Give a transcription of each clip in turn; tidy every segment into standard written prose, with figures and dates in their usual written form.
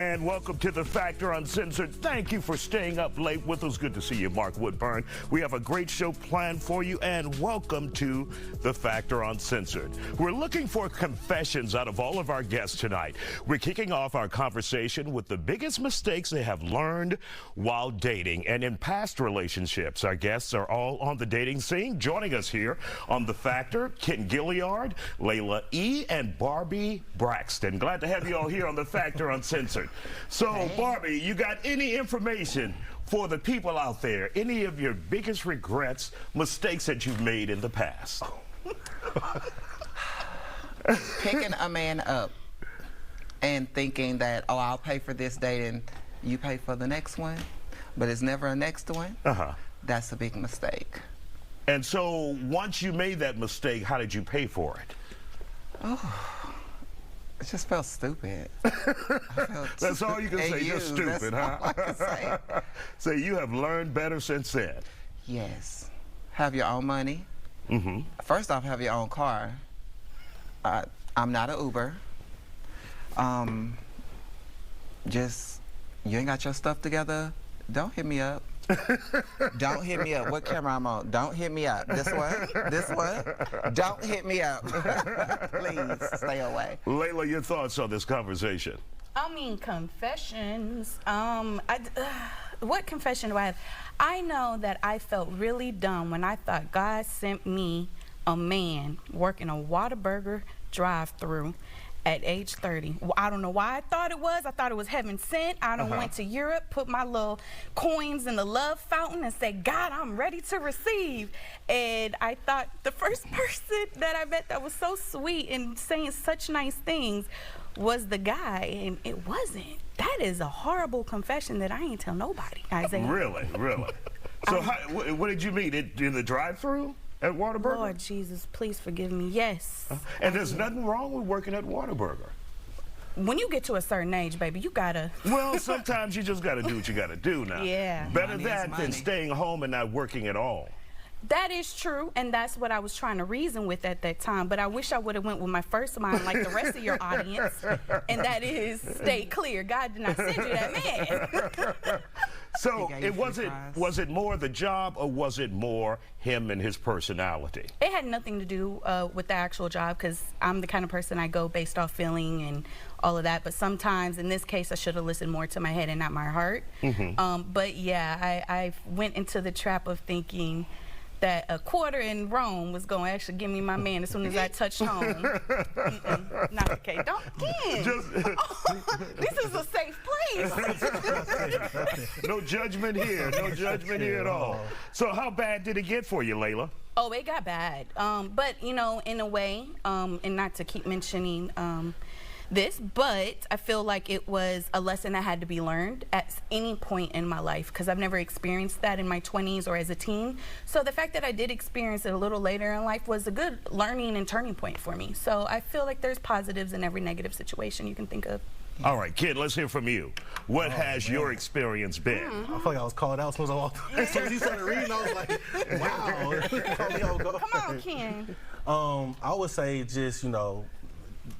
And welcome to The Factor Uncensored. Thank you for staying up late with us. Good to see you, Mark Woodburn. We have a great show planned for you, and welcome to The Factor Uncensored. We're looking for confessions out of all of our guests tonight. We're kicking off our conversation with the biggest mistakes they have learned while dating and in past relationships. Our guests are all on the dating scene. Joining us here on The Factor, Ken Gilliard, Layla E., and Barbie Braxton. Glad to have you all here on The Factor Uncensored. So, hey. Barbie, you got any information for the people out there? Any of your biggest regrets, mistakes that you've made in the past? Picking a man up and thinking that, oh, I'll pay for this date and you pay for the next one, but it's never a next one. That's a big mistake. And so, once you made that mistake, how did you pay for it? Oh. It just felt stupid. That's all you can say, just stupid, huh? All I can say. So you have learned better since then? Yes. Have your own money. Mm-hmm. First off, have your own car. I'm not an Uber. Just, you ain't got your stuff together, don't hit me up. Don't hit me up. What camera I'm on? Don't hit me up. This one? This one? Don't hit me up. Please stay away. Layla, your thoughts on this conversation? I mean, confessions. What confession do I have? I know that I felt really dumb when I thought God sent me a man working a Whataburger drive-thru at age 30. Well, I don't know why I thought it was. I thought it was heaven sent. I done went to Europe, put my little coins in the love fountain and said, God, I'm ready to receive. And I thought the first person that I met that was so sweet and saying such nice things was the guy, and it wasn't. That is a horrible confession that I ain't tell nobody, Isaiah. Really? Really? So what did you meet? In the drive-thru? At Whataburger? Lord Jesus, please forgive me. Yes. And there's nothing wrong with working at Whataburger. When you get to a certain age, baby, you gotta. Well, sometimes you just gotta do what you gotta do now. Yeah. Better that than staying home and not working at all. That is true, and that's what I was trying to reason with at that time. But I wish I would have went with my first mind like the rest of your audience, and that is stay clear. God did not send you that man. So was it more the job, or was it more him and his personality? It had nothing to do with the actual job, because I'm the kind of person I go based off feeling and all of that. But sometimes, in this case, I should have listened more to my head and not my heart. But yeah, I went into the trap of thinking that a quarter in Rome was going to actually give me my man as soon as I touched home. Not the case. Don't, Ken. This is a safe place. No judgment here. No judgment here at all. So how bad did it get for you, Layla? Oh, it got bad. But, you know, in a way, and not to keep mentioning this, but I feel like it was a lesson that had to be learned at any point in my life, because I've never experienced that in my 20s or as a teen. So the fact that I did experience it a little later in life was a good learning and turning point for me. So I feel like there's positives in every negative situation you can think of. All right, kid, let's hear from you. What has your experience been? I feel like I was called out as soon as I walked. As soon as you started reading, I was like, wow. Come on, Ken. I would say just, you know,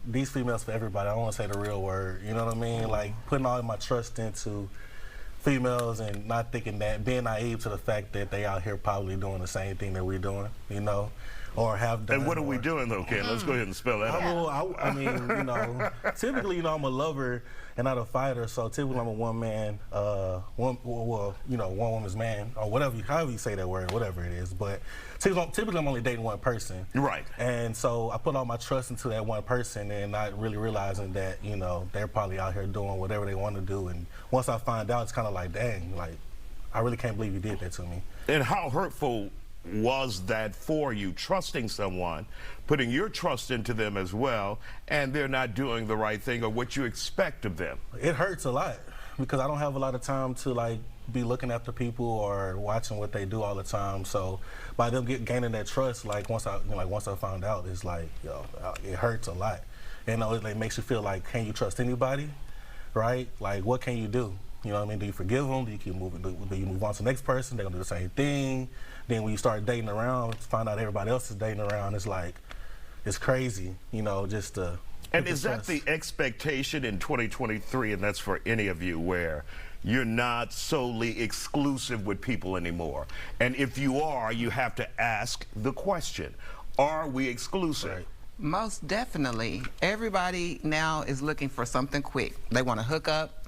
these females for everybody. I don't want to say the real word, you know what I mean? Like putting all of my trust into females and not thinking that, being naive to the fact that they out here probably doing the same thing that we're doing, you know, or have done. And what are we doing though, Ken? Let's go ahead and spell that out. I mean, you know, typically, you know, I'm a lover and not a fighter, so typically I'm a one-man, one woman's man, or whatever, however you say that word, whatever it is, but typically I'm only dating one person. Right. And so I put all my trust into that one person and not really realizing that, you know, they're probably out here doing whatever they want to do. And once I find out, it's kind of like, dang, like, I really can't believe you did that to me. And how hurtful was that for you, trusting someone, putting your trust into them as well, and they're not doing the right thing or what you expect of them? It hurts a lot because I don't have a lot of time to like be looking after people or watching what they do all the time. So by them gaining that trust, like once I found out, it's like, yo, it hurts a lot. And it makes you feel like, can you trust anybody, right? Like, what can you do? You know what I mean? Do you forgive them? Do you keep moving? Do you move on to the next person? They're gonna do the same thing. Then when you start dating around, find out everybody else is dating around, it's like, it's crazy, you know, just to And is that the expectation in 2023, and that's for any of you, where you're not solely exclusive with people anymore? And if you are, you have to ask the question, are we exclusive? Right. Most definitely. Everybody now is looking for something quick. They want to hook up.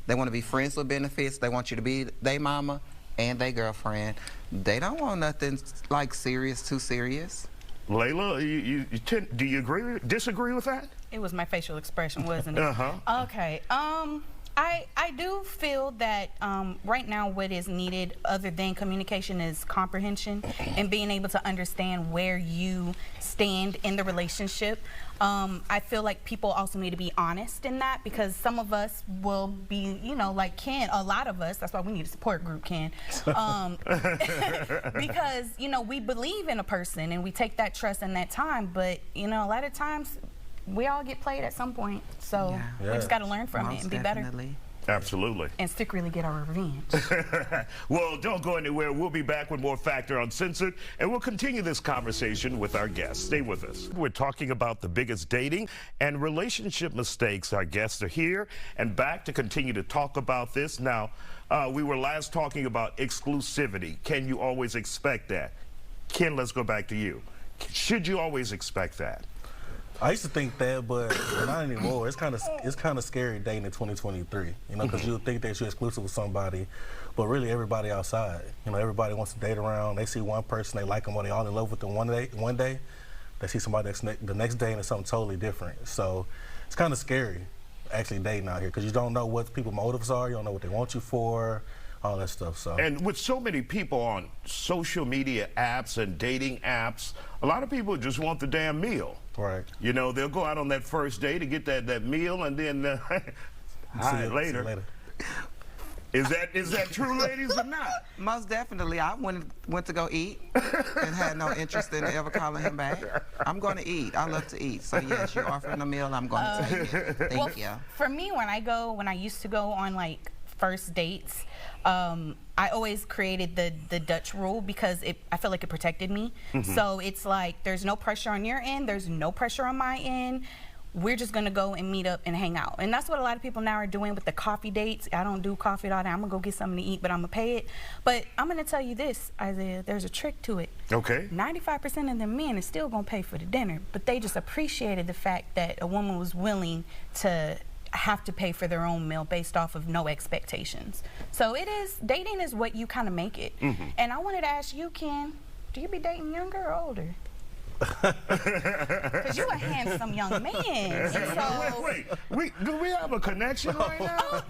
They want to be friends with benefits. They want you to be their mama and their girlfriend. They don't want nothing like serious, too serious. Layla, do you disagree with that? It was my facial expression, wasn't it? Uh-huh. Okay. I do feel that right now what is needed other than communication is comprehension and being able to understand where you stand in the relationship. I feel like people also need to be honest in that, because some of us will be, you know, like Ken, a lot of us, that's why we need a support group, Ken. Because, you know, we believe in a person and we take that trust and that time, but, you know, a lot of times we all get played at some point, so we just got to learn from it and be better. Absolutely. And secretly get our revenge. Well, don't go anywhere. We'll be back with more Factor Uncensored, and we'll continue this conversation with our guests. Stay with us. We're talking about the biggest dating and relationship mistakes. Our guests are here and back to continue to talk about this. Now, we were last talking about exclusivity. Can you always expect that? Ken, let's go back to you. Should you always expect that? I used to think that, but not anymore. It's kind of scary dating in 2023, you know, because you think that you're exclusive with somebody, but really everybody outside. You know, everybody wants to date around. They see one person, they like them, or they all in love with them one day. They see somebody the next day, and it's something totally different. So it's kind of scary, actually, dating out here, because you don't know what people's motives are. You don't know what they want you for, all that stuff. So. And with so many people on social media apps and dating apps, a lot of people just want the damn meal. Right. You know, they'll go out on that first day to get that meal, and then See you later. Is that true, ladies, or not? Most definitely. I went to go eat and had no interest in ever calling him back. I'm going to eat. I love to eat. So yes, you're offering a meal, I'm going to take it. Thank you. For me, when I used to go on like first dates, I always created the Dutch rule because I feel like it protected me. So it's like there's no pressure on your end, there's no pressure on my end. We're just gonna go and meet up and hang out. And that's what a lot of people now are doing with the coffee dates. I don't do coffee all day. I'm gonna go get something to eat, but I'm gonna pay it. But I'm gonna tell you this, Isaiah, there's a trick to it. Okay. 95% of the men is still gonna pay for the dinner, but they just appreciated the fact that a woman was willing to have to pay for their own meal based off of no expectations. So dating is what you kind of make it. And I wanted to ask you, Ken, do you be dating younger or older? Because you're a handsome young man. So Wait, do we have a connection right now?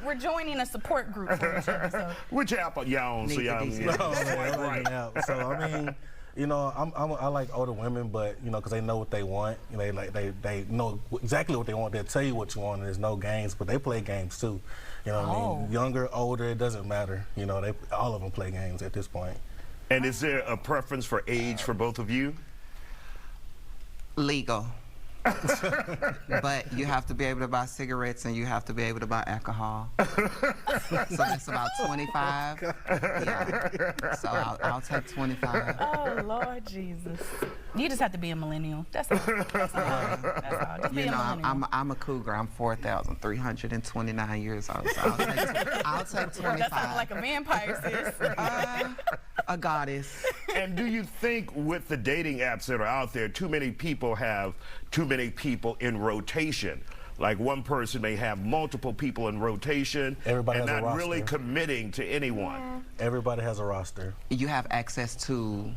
we're joining a support group for each other. So. Which app are y'all on? So y'all right. So I mean, you know, I like older women, but you know, because they know what they want. You know, they know exactly what they want. They'll tell you what you want. And there's no games, but they play games too. You know what I mean? Younger, older, it doesn't matter. You know, all of them play games at this point. And is there a preference for age for both of you? Legal. But you have to be able to buy cigarettes and you have to be able to buy alcohol. So that's about 25. Yeah. So I'll take 25. Oh, Lord Jesus. You just have to be a millennial. That's all. That's all. Just be a millennial. I'm a cougar. I'm 4,329 years old. So I'll take 25. That sounds like a vampire, sis. A goddess. And do you think with the dating apps that are out there, too many people have too many people in rotation? Like one person may have multiple people in rotation and not really committing to anyone. Everybody has a roster. You have access to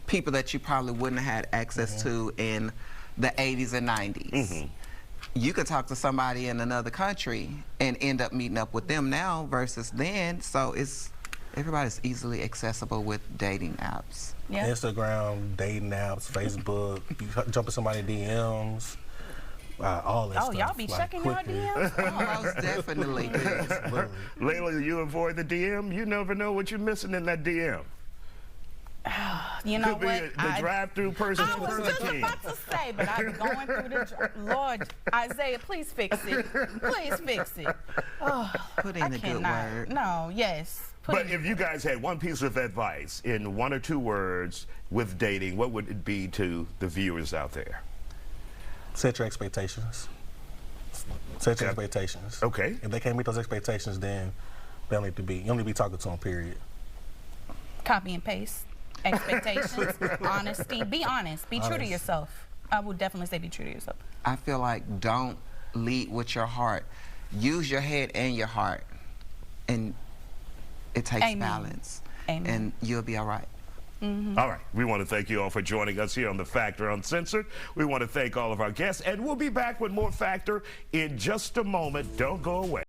people that you probably wouldn't have had access to in the 80s and 90s. You could talk to somebody in another country and end up meeting up with them now versus then. So everybody's easily accessible with dating apps. Yeah. Instagram, dating apps, Facebook, you jump in somebody's DMs, all that stuff. Oh, y'all be checking your DMs? Oh, most definitely. Layla, you avoid the DM? You never know what you're missing in that DM. You know Could what? be the drive-through person. I was just about to say, but I've been going through the Lord, Isaiah, please fix it. Please fix it. Oh, Put in a good word. No, yes. But if you guys had one piece of advice in 1 or 2 words with dating, what would it be to the viewers out there? Set your expectations. Set your expectations. Okay. If they can't meet those expectations, then they don't need to be. You don't need to be talking to them. Period. Copy and paste. Expectations, honesty. Be honest. Be true to yourself. I would definitely say be true to yourself. I feel like don't lead with your heart. Use your head and your heart, and it takes Amen. balance. Amen. And you'll be all right. All right. We want to thank you all for joining us here on The Factor Uncensored. We want to thank all of our guests, and we'll be back with more Factor in just a moment. Don't go away.